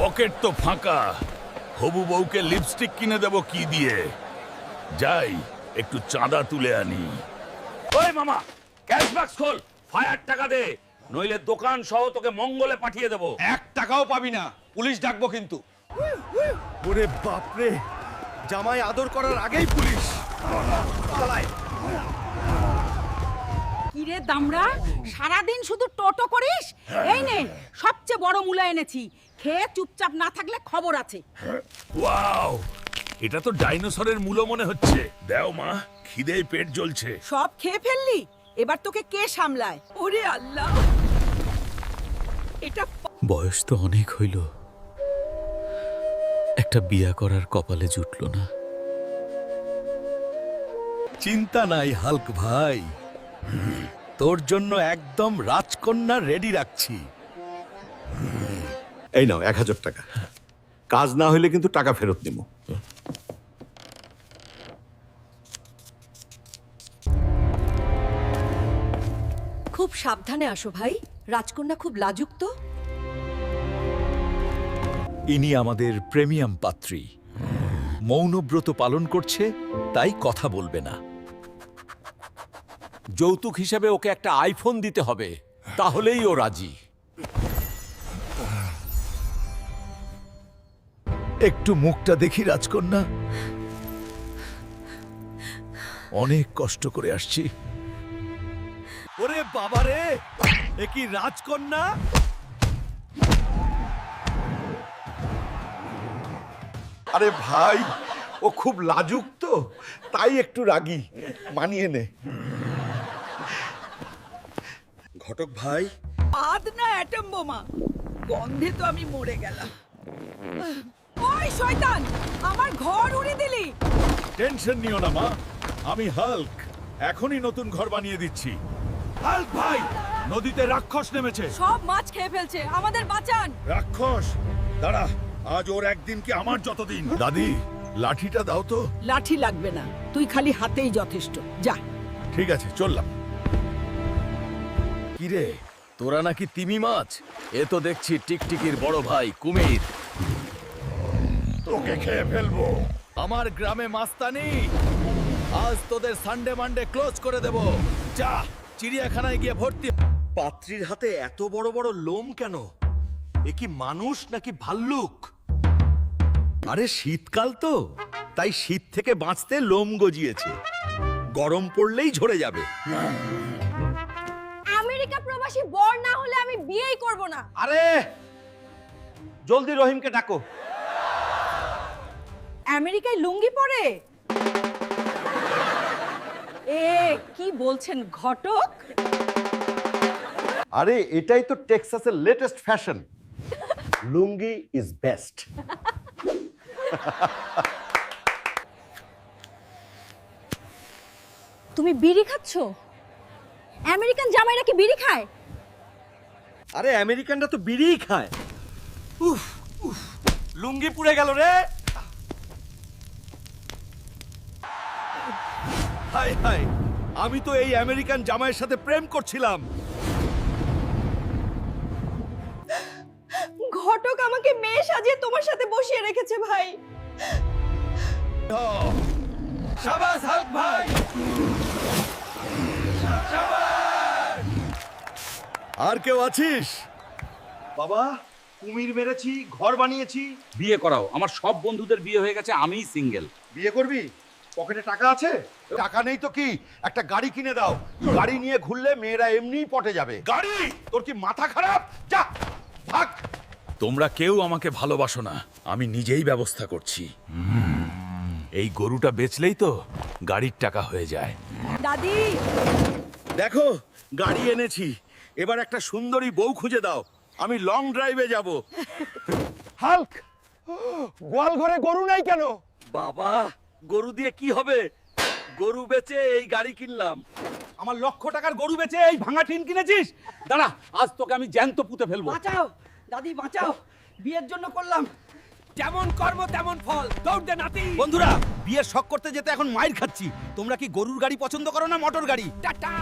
Pocket তো ফাঁকা, হবু বউকে লিপস্টিক কিনে দেব কি দিয়ে? যাই একটু চাঁদা তুলে আনি। ওই মামা, ক্যাশ বাক্স খোল, ফায়ার টাকা দে, নইলে দোকান সহ তোকে মঙ্গলে পাঠিয়ে দেবো। 1 টাকাও পাবি না, পুলিশ ডাকবো কিন্তু। ওরে বাপরে, জামাই আদর করার আগেই পুলিশ। কিরে দামড়া, সারাদিন শুধু টোটো করিস? এই নে সবচেয়ে বড় মূলা এনেছি, খেয়ে চুপচাপ না থাকলে খবর আছে। ওয়াও, এটা তো ডাইনোসরের মূলো মনে হচ্ছে। দেও মা, খিদেই পেট জ্বলছে। সব খেয়ে ফেললি, এবার তোকে কে সামলায়? ওরে আল্লাহ, এটা বয়স তো অনেক হইল, একটা বিয়া করার কপালে জুটল না। চিন্তা নাই হাল্ক ভাই, তোর জন্য একদম রাজকন্যা রেডি রাখছি। এই নাও 1000 টাকা। কাজ না হইলে কিন্তু টাকা ফেরত নিব। খুব সাবধানে আসো ভাই, রাজকন্যা খুব লাজুক তো। ইনি আমাদের প্রেমিয়াম পাত্রী, মৌনব্রত পালন করছে, তাই কথা বলবে না। যৌতুক হিসেবে ওকে একটা আইফোন দিতে হবে, তাহলেই ও রাজি। একটু মুখটা দেখি রাজকন্যা, অনেক কষ্ট করে আসছি। ওরে বাবারে, এ কি রাজকন্যা? আরে ভাই, ও খুব লাজুক তো, তাই একটু রাগী, মানিয়ে নে। ঘটক ভাই, আদ না অ্যাটম বোমা, গন্ধে তো আমি মরে গেলাম। ওই শয়তান, আমার ঘর উড়িয়ে দিলি। টেনশন নিও না মা, আমি হাল্ক, এখনই নতুন ঘর বানিয়ে দিচ্ছি। হাল্ক ভাই, নদীতে রাক্ষস নেমেছে। সব মাছ খেয়ে ফেলছে, আমাদের বাঁচান। রাক্ষস? দাঁড়া, আজ ওর একদিন কি আমার যতদিন। দাদি, লাঠিটা দাও তো। লাঠি লাগবে না, তুই খালি হাতেই যথেষ্ট, যা। ঠিক আছে, চললাম। কিরে, তোরা নাকি তিমি মাছ? এ তো দেখছি টিকটিকির বড় ভাই কুমির। তোকে খেয়ে ফেলবো। আমার গ্রামে মাস্তানি, আজ তোদের সানডে মানডে ক্লোজ করে দেব। যা, চিড়িয়াখানায় গিয়ে ভর্তি। পাত্রীর হাতে এত বড় বড় লোম কেন? এ কি মানুষ নাকি ভাল্লুক? আরে শীতকাল তো, তাই শীত থেকে বাঁচতে লোম গজিয়েছে, গরম পড়লেই ঝরে যাবে। আমেরিকা প্রবাসী বর না হলে আমি বিয়েই করব না। আরে জলদি রহিমকে ডাকো। আমেরিকায় লুঙ্গি পরে? এ কি বলছেন ঘটক? আরে এটাই তো টেক্সাসের latest fashion. Lungi is best. তুমি বিড়ি খাচ্ছ? আমেরিকান জামাইরা কি বিড়ি খায়? আরে আমেরিকানরা তো বিড়িই খায়। উফ উফ, লুঙ্গি পুড়ে গেল রে। হাই হাই, আমি তো এই আমেরিকান জামাইয়ের সাথে প্রেম করছিলাম। ঘটক আমাকে মেয়ে সাজিয়ে তোমার সাথে বসিয়ে রেখেছে ভাই। শাবাশ হাল্ক ভাই। আর কেউ আছিস? বাবা, কুমির মেরেছি, ঘর বানিয়েছি। বিয়ে করাও, আমার সব বন্ধুদের বিয়ে হয়ে গেছে, আমিই সিঙ্গেল। বিয়ে করবি? পকেটে টাকা আছে? টাকা নেই তো কি, একটা গাড়ি কিনে দাও। গাড়ি নিয়ে ঘুরলে মেয়েরা এমনিই পটে যাবে। গাড়ি? তোর কি মাথা খারাপ? যা, ভাগ। তোমরা কেউ আমাকে ভালোবাসো না, আমি নিজেই ব্যবস্থা করছি। এই গরুটা বেচলেই তো গাড়ির টাকা হয়ে যায়। দাদি, দেখো, গাড়ি এনেছি, এবার একটা সুন্দরী বউ খুঁজে দাও, আমি লং ড্রাইভে যাব। হাল্ক, গোয়াল ঘরে গরু নাই কেন? বাবা, গরু দিয়ে কি হবে? গরু বেচে এই গাড়ি কিনলাম। আমার লক্ষ টাকার গরু বেচে এই ভাঙা টিন কিনেছিস? দাঁড়া, আজ তোকে আমি জ্যান্ত পুঁতে ফেলবো। বাঁচাও দাদি, বাঁচাও, বিয়ের জন্য করলাম। যেমন কর্ম তেমন ফল, দৌড় দে নাতি। বন্ধুরা, বিয়ের শখ করতে যেতে এখন মাইর খাচ্ছি। তোমরা কি গরুর গাড়ি পছন্দ করো না মোটর গাড়ি? টাটা।